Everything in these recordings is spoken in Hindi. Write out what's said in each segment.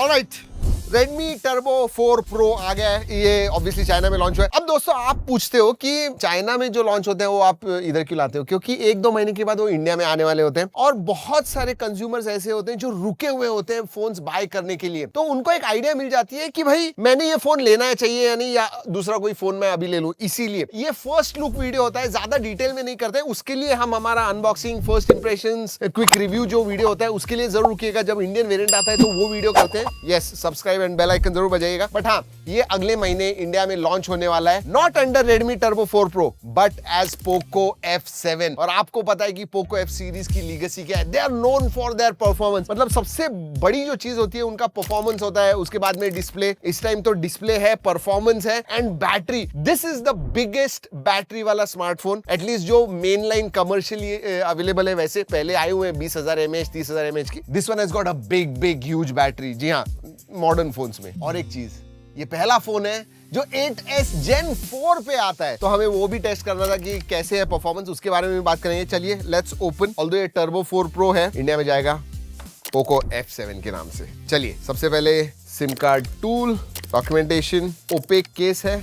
ऑलराइट, Redmi Turbo 4 Pro आ गया है। ये ऑब्वियसली चाइना में लॉन्च हुआ है। अब दोस्तों आप पूछते हो कि चाइना में जो लॉन्च होते हैं वो आप इधर क्यों लाते हो, क्योंकि एक दो महीने के बाद वो इंडिया में आने वाले होते हैं और बहुत सारे कंज्यूमर्स ऐसे होते हैं जो रुके हुए होते हैं फोन्स बाय करने के लिए। तो उनको एक आइडिया मिल जाती है कि भाई मैंने ये फोन लेना है चाहिए या नहीं, या दूसरा कोई फोन मैं अभी ले लूं। इसीलिए ये फर्स्ट लुक वीडियो होता है, ज्यादा डिटेल में नहीं करते। उसके लिए हम हमारा unboxing, first impressions, quick review जो वीडियो होता है उसके लिए जरूर रुकिएगा। जब इंडियन वेरिएंट आता है तो वो वीडियो करते हैं। Yes, subscribe and bell icon जरूर बजाइएगा। बट हाँ, ये अगले महीने इंडिया में लॉन्च होने वाला है, not under Redmi Turbo 4 Pro but as Poco F7। और आपको पता है कि Poco F सीरीज की लीगेसी क्या है। They are known for their performance, मतलब सबसे बड़ी जो चीज होती है उनका परफॉर्मेंस होता है। उसके बाद में डिस्प्ले, इस टाइम तो डिस्प्ले है, परफॉर्मेंस है and battery. This is the biggest battery वाला स्मार्टफोन, एटलीस्ट जो मेन लाइन कमर्शियली अवेलेबल है। वैसे पहले आए हुए 20,000 mAh, 30,000 mAh की। This one has got a big huge battery. जी हाँ, मॉडर्न फोन्स में। और एक चीज, ये पहला फोन है जो 8S Gen 4 पे आता है, तो हमें वो भी टेस्ट करना था कि कैसे है परफॉर्मेंस, उसके बारे में भी बात करेंगे। चलिए लेट्स ओपन। ऑल्दो ये Turbo 4 Pro है, इंडिया में जाएगा Poco F7 के नाम से। चलिए सबसे पहले SIM card tool, documentation, opaque case है,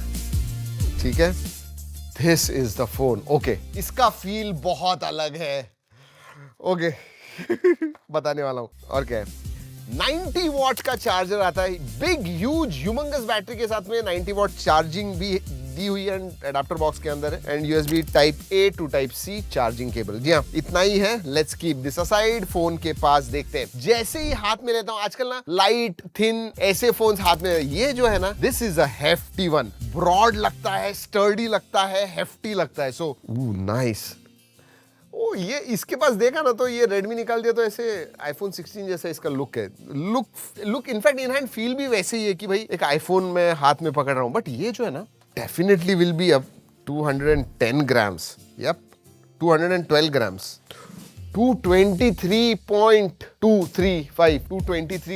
ठीक है। This is the phone. Okay, इसका फील बहुत अलग है। ओके बताने वाला हूं। और क्या है, 90 वॉट का चार्जर आता है, बिग ह्यूज ह्यूमंगस बैटरी के साथ में। 90 वॉट चार्जिंग भी दी हुई है एडाप्टर बॉक्स के अंदर है, and USB type A to type C charging cable. जी हाँ, इतना ही है। Let's keep this aside. Phone के पास देखते हैं। जैसे ही हाथ में लेता हूं, आजकल ना लाइट थिन ऐसे फोन्स हाथ में, ये जो है ना, this is a hefty one. Broad लगता है, स्टर्डी लगता है, हेफ्टी लगता है। So nice. ओ, ये इसके पास देखा ना तो ये Redmi निकाल दिया तो ऐसे iPhone 16 जैसा इसका लुक है। Look in fact in hand feel भी वैसे ही है कि भाई एक आईफोन में हाथ में पकड़ रहा हूं। बट ये जो है ना, डेफिनेटली विल बी अब 210 ग्राम्स। यप, 212 ग्राम्स, 223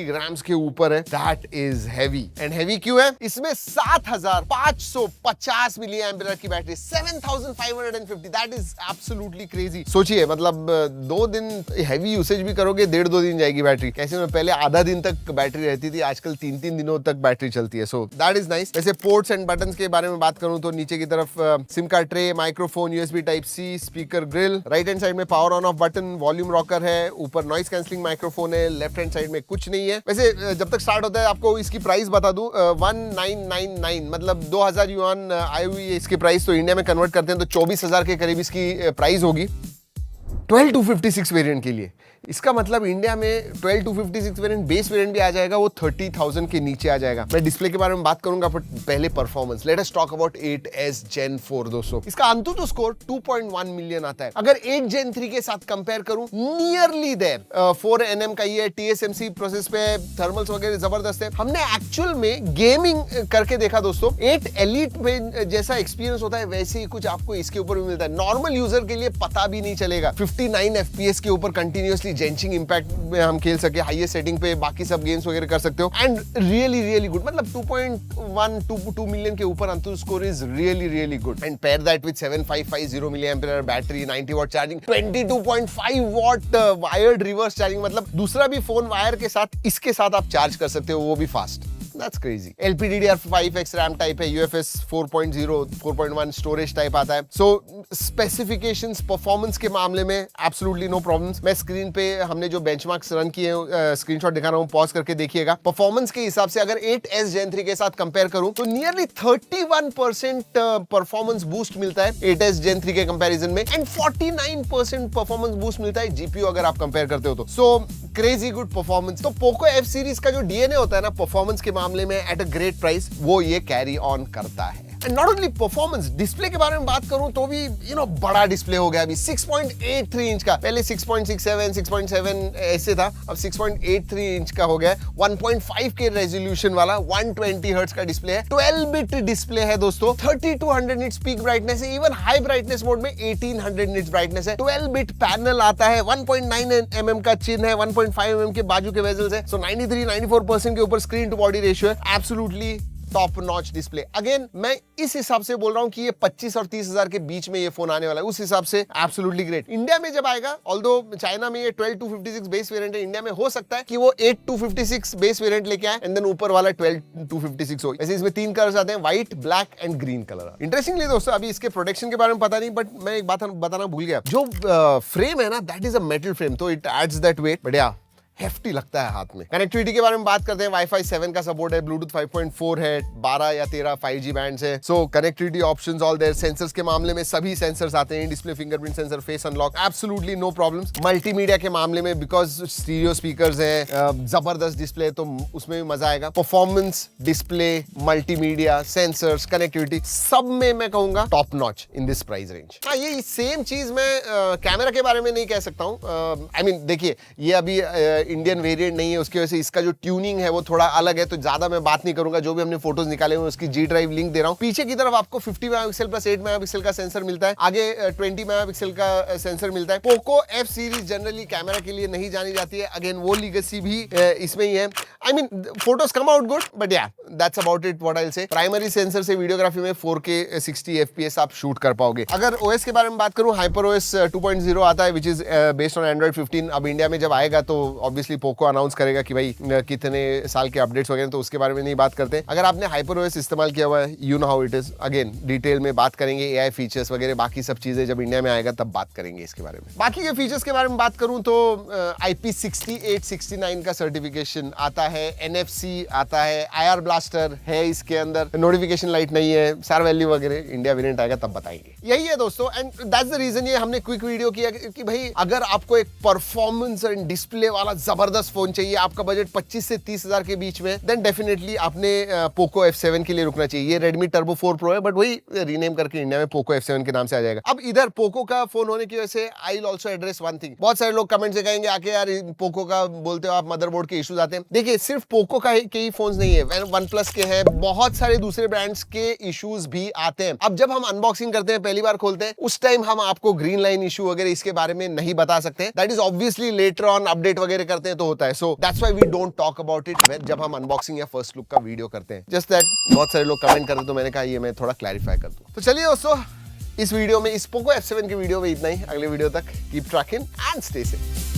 ग्राम्स के ऊपर है। That is heavy. And heavy क्यों है? इसमें 7550 मिली एम्पियर की battery, 7550। That is absolutely crazy. सोचिए, मतलब 2 दिन हैवी यूसेज भी करोगे, 1.5-2 दिन जाएगी बैटरी। कैसे में पहले आधा दिन तक बैटरी रहती थी, आजकल 3-3 दिनों तक बैटरी चलती है। So that is nice. वैसे पोर्ट्स एंड बटन्स के बारे में बात करूं तो नीचे की तरफ SIM card tray, microphone, USB type C, speaker grill. Right hand side में power on off button, volume rocker है, ऊपर नॉइस कैंसलिंग माइक्रोफोन है। लेफ्ट हैंड साइड में कुछ नहीं है। वैसे जब तक स्टार्ट होता है आपको इसकी प्राइस बता दूं, 1999 मतलब 2000 युआन आई हुई है इसकी प्राइस। तो इंडिया में कन्वर्ट करते हैं तो 24,000 के करीब इसकी प्राइस होगी 12-256 वेरिएंट के लिए। इसका मतलब इंडिया में 12-256 वेरिएंट, बेस वेरिएंट भी आ जाएगा, वो 30,000 के नीचे आ जाएगा। मैं डिस्प्ले के बारे में बात करूंगा, बट पहले performance. Let us talk about 8S Gen 4 दोस्तों। इसका अंतुतु स्कोर 2.1 मिलियन आता है। अगर 8 Gen 3 के साथ कंपेयर करूं, नियरली देयर। 4 nm का ये TSMC प्रोसेस पे, थर्मल्स वगैरह जबरदस्त है। हमने एक्चुअल में गेमिंग करके देखा दोस्तों, 8 Elite में जैसा एक्सपीरियंस होता है वैसे ही कुछ आपको इसके ऊपर भी मिलता है। नॉर्मल यूजर के लिए पता भी नहीं चलेगा। 59 FPS के ऊपर कंटिन्यूअसली जेंचिंग इंपैक्ट में हम खेल सके, हाईएस्ट सेटिंग पे बाकी सब गेम्स वगैरह कर सकते हो। एंड रियली गुड, मतलब 2.1-2 मिलियन के ऊपर AnTuTu score is really good. And pair that with 7550 milliampere battery, 90 watt charging, 22.5 watt wired reverse charging. मतलब दूसरा भी फोन वायर के साथ इसके साथ आप चार्ज कर सकते हो, वो भी fast. That's crazy. LPDDR5X RAM type है, UFS 4.0, 4.1 स्टोरेज टाइप आता है। So स्पेसिफिकेशंस, परफॉर्मेंस के मामले में एब्सोल्युटली नो प्रॉब्लम्स। मैं स्क्रीन पे हमने जो बेंचमार्क्स रन किए स्क्रीनशॉट दिखा रहा हूँ, पॉज करके देखिएगा। परफॉर्मेंस के हिसाब से अगर 8S Gen 3 के साथ कंपेयर करूं तो नियरली 31% परफॉर्मेंस बूस्ट मिलता है 8S Gen 3 के कंपैरिजन में, एंड 49% परफॉर्मेंस बूस्ट मिलता है GPU अगर आप कंपेयर करते हो तो। So crazy good performance. तो पोको F सीरीज का जो DNA होता है ना परफॉर्मेंस के मामले में, एट अ ग्रेट प्राइस, वो ये कैरी ऑन करता है। And not only performance, display के बारे में बात करूं तो भी बड़ा डिस्प्ले हो गया अभी, 6.83 इंच का। पहले 6.67, 6.7 ऐसे था, अब 6.83 इंच का हो गया है। 1.5 के रेजोल्यूशन वाला 120 हर्ट्ज का डिस्प्ले है। 12 बिट डिस्प्ले है दोस्तों, 3200 निट्स पीक ब्राइटनेस है। इवन हाई ब्राइटनेस मोड में 1800 निट्स ब्राइटनेस है। 12 बिट पैनल आता है, 1.9 mm का चिन है, 1.5 mm के बाजू के वेजल्स है। सो 93-94% के ऊपर स्क्रीन टू बॉडी रेशियो है। Absolutely top notch display. Again मैं इस हिसाब से बोल रहा हूं कि ये 25 और 30 हजार के बीच में ये फोन आने वाला है, उस हिसाब से एब्सोल्युटली ग्रेट। इंडिया में जब आएगा, ऑल्दो चाइना में ये 12-256 बेस वेरिएंट है, इंडिया में हो सकता है कि वो 8-256 बेस वेरिएंट लेके आए एंड देन ऊपर वाला 12-256 हो। ऐसे इसमें 3 कलर्स आते हैं, white, black and green colour. Interestingly दोस्तों, अभी इसके प्रोटेक्शन के बारे में पता नहीं, बट मैं एक बात बताना भूल गया, जो फ्रेम है ना, that is a metal frame, तो it adds that weight, but yeah hefty लगता है हाथ में। कनेक्टिविटी के बारे में बात करते हैं, वाईफाई 7 का सपोर्ट है, ब्लूटूथ 5.4 है, 12 या 13 5G बैंड्स है। So connectivity options all there. Sensors के मामले में सभी सेंसर्स आते हैं, display, fingerprint sensor, face unlock, absolutely no problems. Multimedia के मामले में बिकॉज स्टीरियो स्पीकर्स हैं, जबरदस्त डिस्प्ले, तो उसमें भी मजा आएगा। Performance, display, multimedia, sensors, connectivity, सब में मैं कहूंगा top notch in this price range. हाँ, ये सेम चीज मैं कैमरा के बारे में नहीं कह सकता हूँ। आई मीन देखिए, ये अभी इंडियन वेरिएंट नहीं है, उसकी वजह से इसका जो ट्यूनिंग है वो थोड़ा अलग है, तो ज्यादा मैं बात नहीं करूंगा। जो भी हमने फोटोज निकाले हुए उसकी जी ड्राइव लिंक दे रहा हूं। पीछे की तरफ आपको 50 मेगापिक्सल प्लस 8 मेगापिक्सल का सेंसर मिलता है, आगे 20 मेगापिक्सल का सेंसर मिलता है। Poco F series generally camera के लिए नहीं जानी जाती है, अगेन वो लीगेसी भी इसमें ही है। I mean photos come out good, but yeah that's about it what I will say. Primary sensor से वीडियोग्राफी में 4K 60 FPS आप शूट कर पाओगे। अगर ओएस के बारे में बात करूं, HyperOS 2.0 आता है, which is based on Android 15। अब इंडिया में जब आएगा तो ऑब्वियसली पोको अनाउंस करेगा कि भाई कितने साल के अपडेट्स वगैरह, तो उसके बारे में नहीं बात करते। अगर आपने HyperOS इस्तेमाल किया हुआ है, you know how it is. Again detail में बात करेंगे, AI फीचर्स वगैरह बाकी सब चीजें जब इंडिया में आएगा तब बात करेंगे इसके बारे में। बाकी के फीचर्स के बारे में बात करूं तो IP6869 का सर्टिफिकेशन आता है, NFC आता है, IR ब्लास्टर है इसके अंदर, नोटिफिकेशन लाइट नहीं है, सार वैल्यू वगैरह इंडिया वेरिएंट आएगा तब बताएंगे। यही है दोस्तों, एंड दैट्स द रीजन ये हमने क्विक वीडियो किया कि भाई अगर आपको एक परफॉर्मेंस एंड डिस्प्ले वाला जबरदस्त फोन चाहिए, आपका बजट 25 से 30 हजार के बीच में, देन डेफिनेटली आपने पोको F7 के लिए रुकना चाहिए। ये Redmi Turbo 4 Pro है, बट वही रीनेम करके इंडिया में पोको F7 के नाम से आ जाएगा। अब इधर पोको का फोन होने की वजह से I will also address one thing. बहुत सारे लोग कमेंट से कहेंगे आके यार पोको का बोलते हो आप, मदरबोर्ड के इश्यूज आते हैं। देखिए, सिर्फ पोको का के ही फोन्स नहीं है, वन प्लस के हैं, बहुत सारे दूसरे ब्रांड्स के इश्यूज भी आते हैं। अब जब हम अनबॉक्सिंग करते हैं, पहली बार खोलते हैं, उस टाइम हम आपको ग्रीन लाइन इशू वगैरह इसके बारे में नहीं बता सकते। That is obviously later on update वगैरह करते हैं तो होता है। So that's why we don't talk about it जब हम अनबॉक्सिंग या फर्स्ट लुक का वीडियो करते हैं। जस्ट दैट बहुत सारे लोग कमेंट करते हैं, तो मैंने कहा ये मैं थोड़ा क्लैरिफाई कर दूं। तो चलिए दोस्तों, इस वीडियो में, इस पोको F7 के वीडियो में इतना ही। अगले वीडियो तक keep trekking and stay safe.